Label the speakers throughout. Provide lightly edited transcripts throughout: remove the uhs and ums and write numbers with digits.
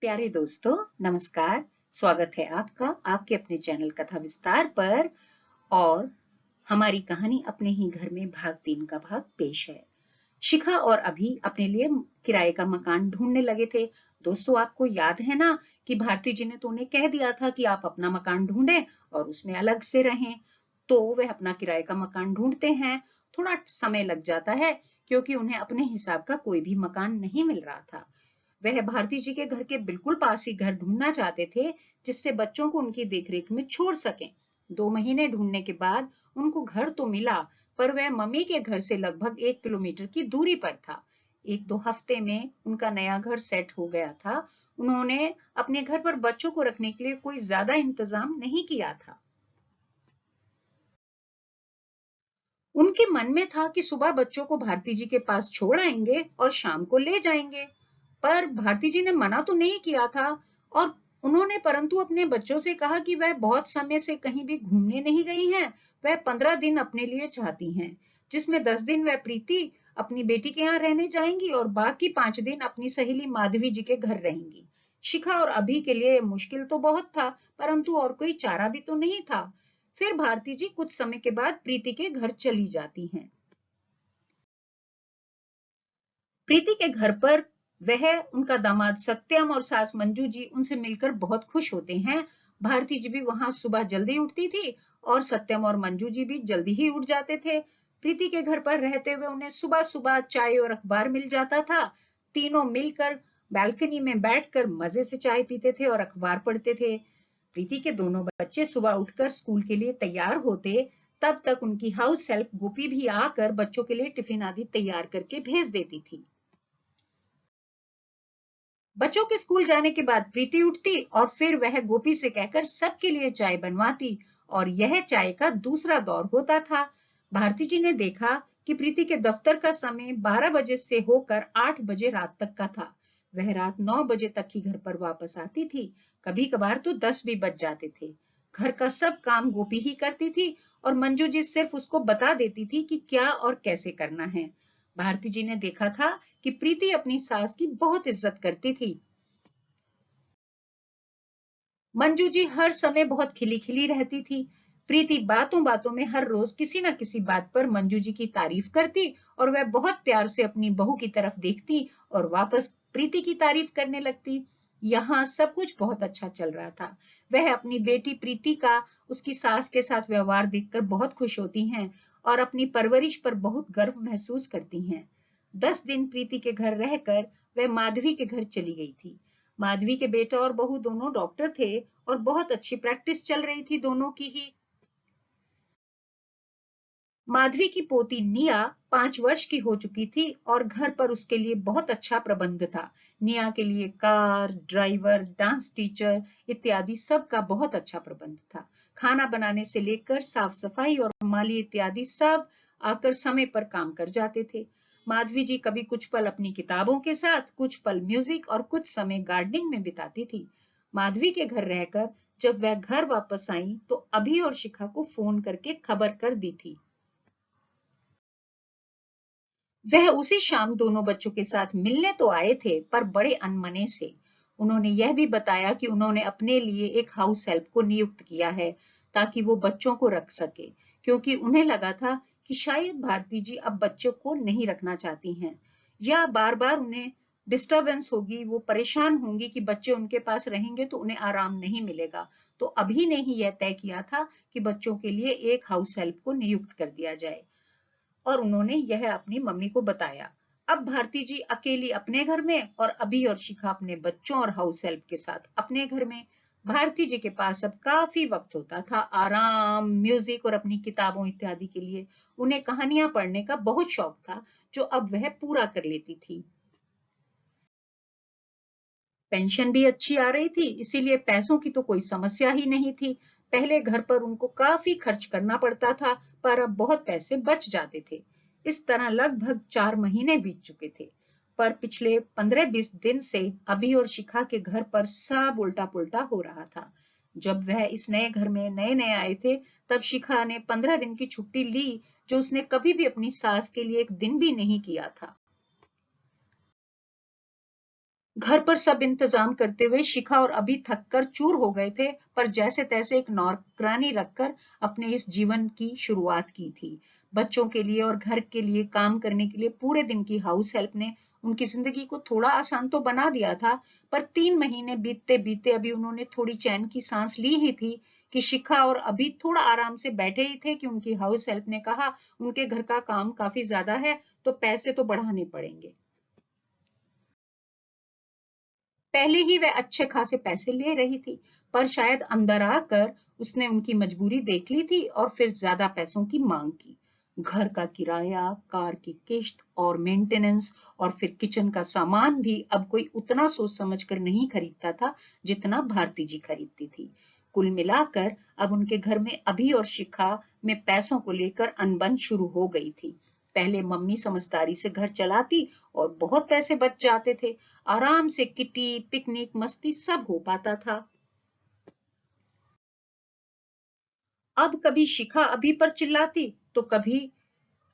Speaker 1: प्यारे दोस्तों, नमस्कार। स्वागत है आपका आपके अपने चैनल कथा विस्तार पर। और हमारी कहानी अपने ही घर में भाग 3 का भाग पेश है। शिखा और अभी अपने लिए किराए का मकान ढूंढने लगे थे। दोस्तों, आपको याद है ना कि भारती जी ने तो उन्हें कह दिया था कि आप अपना मकान ढूंढें और उसमें अलग से रहें। तो वह अपना किराए का मकान ढूंढते हैं। थोड़ा समय लग जाता है क्योंकि उन्हें अपने हिसाब का कोई भी मकान नहीं मिल रहा था। वह भारती जी के घर के बिल्कुल पास ही घर ढूंढना चाहते थे जिससे बच्चों को उनकी देखरेख में छोड़ सकें। 2 महीने ढूंढने के बाद उनको घर तो मिला, पर वह मम्मी के घर से लगभग 1 किलोमीटर की दूरी पर था। 1-2 हफ्ते में उनका नया घर सेट हो गया था। उन्होंने अपने घर पर बच्चों को रखने के लिए कोई ज्यादा इंतजाम नहीं किया था। उनके मन में था कि सुबह बच्चों को भारती जी के पास छोड़ आएंगे और शाम को ले जाएंगे। पर भारती जी ने मना तो नहीं किया था। और उन्होंने परंतु अपने बच्चों से कहा कि वह बहुत समय से कहीं भी घूमने नहीं गई हैं। वह 15 दिन अपने लिए चाहती हैं, जिसमें 10 दिन वह प्रीति अपनी बेटी के यहाँ रहने जाएंगी और बाकी 5 दिन अपनी सहेली माधवी जी के घर रहेंगी। शिखा और अभी के लिए मुश्किल तो बहुत था, परंतु और कोई चारा भी तो नहीं था। फिर भारती जी कुछ समय के बाद प्रीति के घर चली जाती हैं। प्रीति के घर पर वह, उनका दामाद सत्यम और सास मंजू जी उनसे मिलकर बहुत खुश होते हैं। भारती जी भी वहां सुबह जल्दी उठती थी और सत्यम और मंजू जी भी जल्दी ही उठ जाते थे। प्रीति के घर पर रहते हुए उन्हें सुबह सुबह चाय और अखबार मिल जाता था। तीनों मिलकर बालकनी में बैठकर मजे से चाय पीते थे और अखबार पढ़ते थे। प्रीति के दोनों बच्चे सुबह उठकर स्कूल के लिए तैयार होते, तब तक उनकी हाउस हेल्प गोपी भी आकर बच्चों के लिए टिफिन आदि तैयार करके भेज देती थी। बच्चों के स्कूल जाने के बाद प्रीति उठती और फिर वह गोपी से कहकर सबके लिए चाय बनवाती। और यह चाय का दूसरा दौर होता था। भारती जी ने देखा कि प्रीति के दफ्तर का समय 12 बजे से होकर 8 बजे रात तक का था। वह रात 9 बजे तक ही घर पर वापस आती थी। कभी कभार तो 10 भी बज जाते थे। घर का सब काम गोपी ही करती थी और मंजू जी सिर्फ उसको बता देती थी कि क्या और कैसे करना है। भारती जी ने देखा था कि प्रीति अपनी सास की बहुत इज्जत करती थी। मंजू जी हर समय बहुत खिली खिली रहती थी। प्रीति बातों बातों में हर रोज किसी न किसी बात पर मंजू जी की तारीफ करती और वह बहुत प्यार से अपनी बहू की तरफ देखती और वापस प्रीति की तारीफ करने लगती। यहाँ सब कुछ बहुत अच्छा चल रहा था। वह अपनी बेटी प्रीति का उसकी सास के साथ व्यवहार देखकर बहुत खुश होती हैं और अपनी परवरिश पर बहुत गर्व महसूस करती हैं। 10 दिन प्रीति के घर रहकर वह माधवी के घर चली गई थी। माधवी के बेटा और बहू दोनों डॉक्टर थे और बहुत अच्छी प्रैक्टिस चल रही थी दोनों की ही। माधवी की पोती निया 5 वर्ष की हो चुकी थी और घर पर उसके लिए बहुत अच्छा प्रबंध था। निया के लिए कार, ड्राइवर, डांस टीचर इत्यादि सब का बहुत अच्छा प्रबंध था। खाना बनाने से लेकर साफ सफाई और माली इत्यादि सब आकर समय पर काम कर जाते थे। माधवी जी कभी कुछ पल अपनी किताबों के साथ, कुछ पल म्यूजिक और कुछ समय गार्डनिंग में बिताती थी। माधवी के घर रहकर जब वह घर वापस आई तो अभी और शिखा को फोन करके खबर कर दी थी। वह उसी शाम दोनों बच्चों के साथ मिलने तो आए थे, पर बड़े अनमने से। उन्होंने यह भी बताया कि उन्होंने अपने लिए एक हाउस हेल्प को नियुक्त किया है ताकि वो बच्चों को रख सके, क्योंकि उन्हें लगा था कि शायद भारती जी अब बच्चों को नहीं रखना चाहती हैं या बार बार उन्हें डिस्टरबेंस होगी, वो परेशान होंगी कि बच्चे उनके पास रहेंगे तो उन्हें आराम नहीं मिलेगा। तो अभी ने ही यह तय किया था कि बच्चों के लिए एक हाउस हेल्प को नियुक्त कर दिया जाए। और उन्होंने यह अपनी मम्मी को बताया। अब भारती जी अकेली अपने घर में और अभी और शिखा अपने बच्चों और हाउस हेल्प के साथ अपने घर में। भारती जी के पास अब काफी वक्त होता था आराम, म्यूजिक और अपनी किताबों इत्यादि के लिए। उन्हें कहानियां पढ़ने का बहुत शौक था, जो अब वह पूरा कर लेती थी। पेंशन भी अच्छी आ रही थी, इसीलिए पैसों की तो कोई समस्या ही नहीं थी। पहले घर पर उनको काफी खर्च करना पड़ता था, पर अब बहुत पैसे बच जाते थे। इस तरह लगभग 4 महीने बीत चुके थे। पर पिछले 15-20 दिन से अभी और शिखा के घर पर सब उल्टा पुल्टा हो रहा था। जब वह इस नए घर में नए नए आए थे, तब शिखा ने 15 दिन की छुट्टी ली, जो उसने कभी भी अपनी सास के लिए एक दिन भी नहीं किया था। घर पर सब इंतजाम करते हुए शिखा और अभी थककर चूर हो गए थे, पर जैसे तैसे एक नौकरानी रखकर अपने इस जीवन की शुरुआत की थी। बच्चों के लिए और घर के लिए काम करने के लिए पूरे दिन की हाउस हेल्प ने उनकी जिंदगी को थोड़ा आसान तो बना दिया था, पर 3 महीने बीतते बीतते अभी उन्होंने थोड़ी चैन की सांस ली ही थी कि शिखा और अभी थोड़ा आराम से बैठे ही थे कि उनकी हाउस हेल्प ने कहा, उनके घर का काम काफी ज्यादा है, तो पैसे तो बढ़ाने पड़ेंगे। पहले ही वह अच्छे खासे पैसे ले रही थी, पर शायद अंदर आकर उसने उनकी मजबूरी देख ली थी और फिर ज्यादा पैसों की मांग की। घर का किराया, कार की किश्त और मेंटेनेंस और फिर किचन का सामान भी अब कोई उतना सोच समझ कर नहीं खरीदता था जितना भारती जी खरीदती थी। कुल मिलाकर अब उनके घर में अभी और शिखा में पैसों को लेकर अनबन शुरू हो गई थी। पहले मम्मी समझदारी से घर चलाती और बहुत पैसे बच जाते थे। आराम से किटी, पिकनिक, मस्ती सब हो पाता था। अब कभी शिखा अभी पर चिल्लाती तो कभी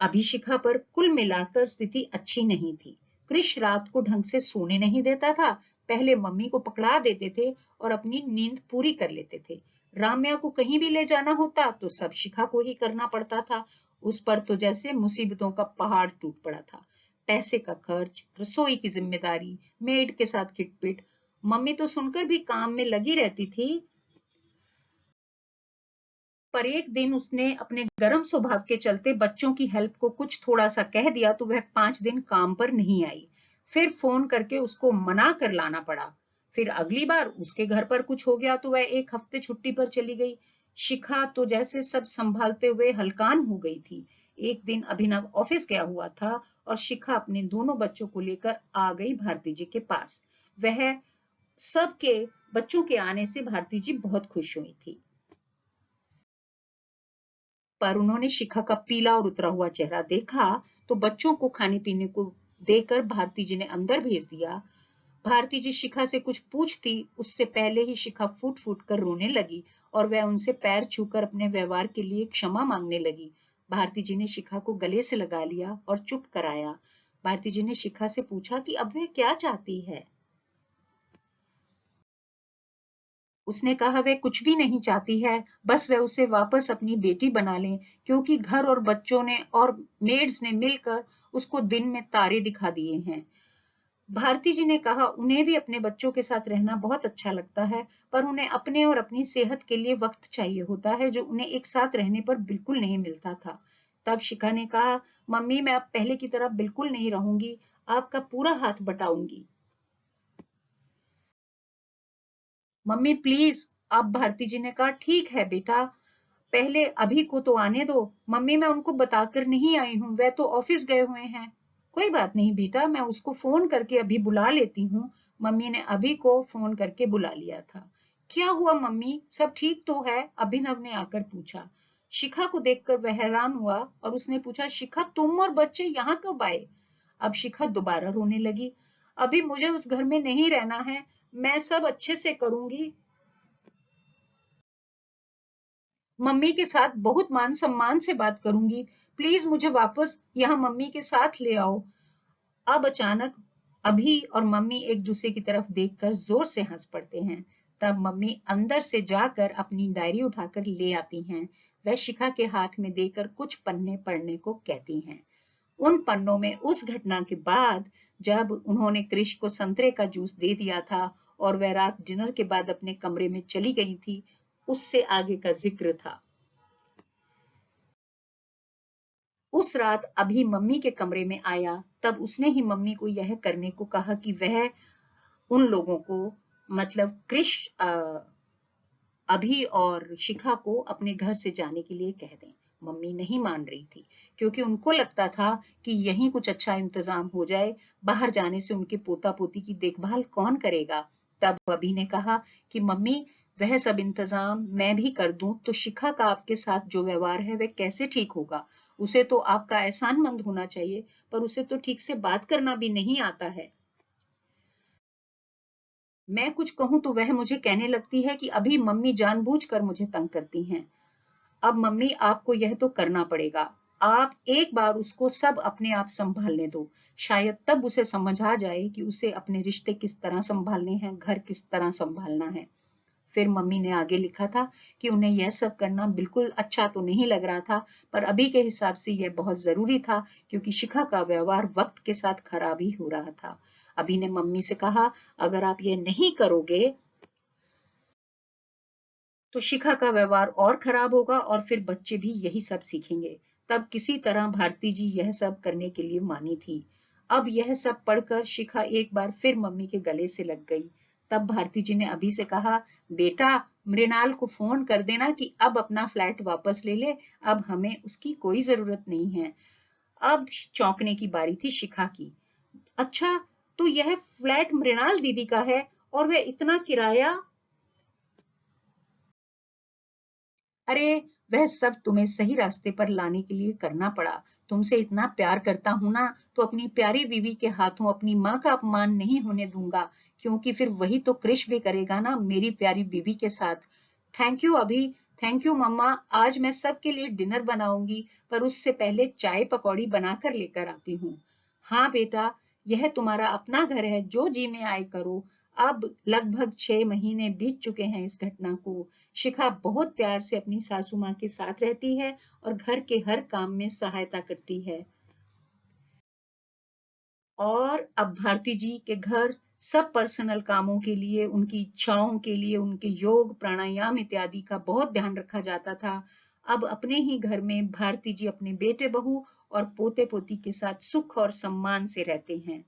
Speaker 1: अभी शिखा पर। कुल मिलाकर स्थिति अच्छी नहीं थी। कृष रात को ढंग से सोने नहीं देता था। पहले मम्मी को पकड़ा देते थे और अपनी नींद पूरी कर लेते थे। राम्या को कहीं भी ले जाना होता तो सब शिखा को ही करना पड़ता था। उस पर तो जैसे मुसीबतों का पहाड़ टूट पड़ा था। पैसे का खर्च, रसोई की जिम्मेदारी, मेड के साथ खिटपिट। मम्मी तो सुनकर भी काम में लगी रहती थी, पर एक दिन उसने अपने गर्म स्वभाव के चलते बच्चों की हेल्प को कुछ थोड़ा सा कह दिया तो वह 5 दिन काम पर नहीं आई। फिर फोन करके उसको मना कर लाना पड़ा। फिर अगली बार उसके घर पर कुछ हो गया तो वह 1 हफ्ते छुट्टी पर चली गई। शिखा तो जैसे सब संभालते हुए हलकान हो गई थी। एक दिन अभिनव ऑफिस गया हुआ था और शिखा अपने दोनों बच्चों को लेकर आ गई भारती जी के पास। वह सबके बच्चों के आने से भारती जी बहुत खुश हुई थी, पर उन्होंने शिखा का पीला और उतरा हुआ चेहरा देखा तो बच्चों को खाने पीने को देकर भारती जी ने अंदर भेज दिया। भारती जी शिखा से कुछ पूछती उससे पहले ही शिखा फूट फूट कर रोने लगी और वह उनसे पैर छूकर अपने व्यवहार के लिए क्षमा मांगने लगी। भारती जी ने शिखा को गले से लगा लिया और चुप कराया। भारती जी ने शिखा से पूछा कि अब वह क्या चाहती है। उसने कहा वह कुछ भी नहीं चाहती है, बस वह उसे वापस अपनी बेटी बना ले, क्योंकि घर और बच्चों ने और मेड्स ने मिलकर उसको दिन में तारे दिखा दिए हैं। भारती जी ने कहा उन्हें भी अपने बच्चों के साथ रहना बहुत अच्छा लगता है, पर उन्हें अपने और अपनी सेहत के लिए वक्त चाहिए होता है जो उन्हें एक साथ रहने पर बिल्कुल नहीं मिलता था। तब शिखा ने कहा, मम्मी मैं अब पहले की तरह बिल्कुल नहीं रहूंगी, आपका पूरा हाथ बटाऊंगी। Mummy please. अब भारती जी ने कहा ठीक है बेटा, पहले अभी को तो आने दो। मम्मी मैं उनको बताकर नहीं आई हूँ, वह तो ऑफिस गए हुए हैं। कोई बात नहीं बेटा, मैं उसको फोन करके अभी बुला लेती हूँ। मम्मी ने अभी को फोन करके बुला लिया था। क्या हुआ मम्मी, सब ठीक तो है? अभिनव ने आकर पूछा। शिखा को देखकर वह हैरान हुआ और उसने पूछा, शिखा तुम और बच्चे यहाँ कब आए? अब शिखा दोबारा रोने लगी। अभी मुझे उस घर में नहीं रहना है, मैं सब अच्छे से करूंगी। मम्मी के साथ बहुत मान सम्मान से बात करूंगी। प्लीज मुझे वापस यहाँ मम्मी के साथ ले आओ। अब अचानक अभी और मम्मी एक दूसरे की तरफ देखकर जोर से हंस पड़ते हैं। तब मम्मी अंदर से जाकर अपनी डायरी उठाकर ले आती हैं। वह शिखा के हाथ में देकर कुछ पन्ने पढ़ने को कहती हैं। उन पन्नों में उस घटना के बाद जब उन्होंने कृष को संतरे का जूस दे दिया था और वह रात डिनर के बाद अपने कमरे में चली गई थी, उससे आगे का जिक्र था। उस रात अभी मम्मी के कमरे में आया तब उसने ही मम्मी को यह करने को कहा कि वह उन लोगों को, मतलब कृष, अभी और शिखा को अपने घर से जाने के लिए कह दें। मम्मी नहीं मान रही थी क्योंकि उनको लगता था कि यहीं कुछ अच्छा इंतजाम हो जाए, बाहर जाने से उनके पोता पोती की देखभाल कौन करेगा। तब अभी ने कहा कि मम्मी वह सब इंतजाम मैं भी कर दूं तो शिखा का आपके साथ जो व्यवहार है वह कैसे ठीक होगा? उसे तो आपका एहसानमंद होना चाहिए, पर उसे तो ठीक से बात करना भी नहीं आता है। मैं कुछ कहूं तो वह मुझे कहने लगती है कि अभी मम्मी जानबूझकर मुझे तंग करती हैं। अब मम्मी आपको यह तो करना पड़ेगा। आप एक बार उसको सब अपने आप संभालने दो, शायद तब उसे समझ आ जाए कि उसे अपने रिश्ते किस तरह संभालने हैं, घर किस तरह संभालना है। फिर मम्मी ने आगे लिखा था कि उन्हें यह सब करना बिल्कुल अच्छा तो नहीं लग रहा था, पर अभी के हिसाब से यह बहुत जरूरी था क्योंकि शिखा का व्यवहार वक्त के साथ खराब ही हो रहा था। अभी ने मम्मी से कहा, अगर आप ये नहीं करोगे तो शिखा का व्यवहार और खराब होगा और फिर बच्चे भी यही सब सीखेंगे। तब किसी तरह भारती जी यह सब करने के लिए मानी थी। अब यह सब पढ़कर शिखा एक बार फिर मम्मी के गले से लग गई। तब भारती जी ने अभी से कहा, बेटा मृणाल को फोन कर देना कि अब अपना फ्लैट वापस ले ले, अब हमें उसकी कोई जरूरत नहीं है। अब चौंकने की बारी थी शिखा की। अच्छा, तो यह फ्लैट मृणाल दीदी का है और वह इतना किराया? अरे, वह सब तुम्हें सही रास्ते पर लाने के लिए करना पड़ा। तुमसे इतना प्यार करता हूं ना, तो अपनी प्यारी बीवी के हाथों अपनी माँ का अपमान नहीं होने दूंगा, क्योंकि फिर वही तो कृष भी करेगा ना मेरी प्यारी बीवी के साथ। थैंक यू अभी। थैंक यू मम्मा। आज मैं सबके लिए डिनर बनाऊंगी, पर उससे पहले चाय पकौड़ी बनाकर लेकर आती हूँ। हाँ बेटा, यह तुम्हारा अपना घर है, जो जी में आए करो। अब लगभग 6 महीने बीत चुके हैं इस घटना को। शिखा बहुत प्यार से अपनी सासू माँ के साथ रहती है और घर के हर काम में सहायता करती है। और अब भारती जी के घर सब पर्सनल कामों के लिए, उनकी इच्छाओं के लिए, उनके योग प्राणायाम इत्यादि का बहुत ध्यान रखा जाता था। अब अपने ही घर में भारती जी अपने बेटे बहू और पोते पोती के साथ सुख और सम्मान से रहते हैं।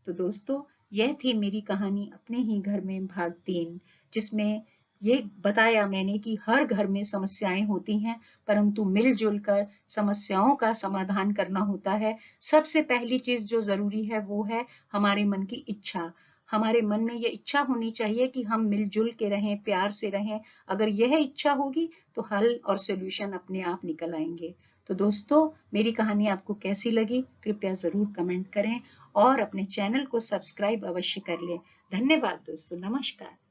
Speaker 1: तो दोस्तों, यह थी मेरी कहानी अपने ही घर में भाग 3, जिसमें ये बताया मैंने कि हर घर में समस्याएं होती हैं, परंतु मिलजुल कर समस्याओं का समाधान करना होता है। सबसे पहली चीज जो जरूरी है वो है हमारे मन की इच्छा। हमारे मन में ये इच्छा होनी चाहिए कि हम मिलजुल के रहें, प्यार से रहें। अगर यह इच्छा होगी तो हल और सॉल्यूशन अपने आप निकल आएंगे। तो दोस्तों, मेरी कहानी आपको कैसी लगी कृपया जरूर कमेंट करें और अपने चैनल को सब्सक्राइब अवश्य कर लें। धन्यवाद दोस्तों, नमस्कार।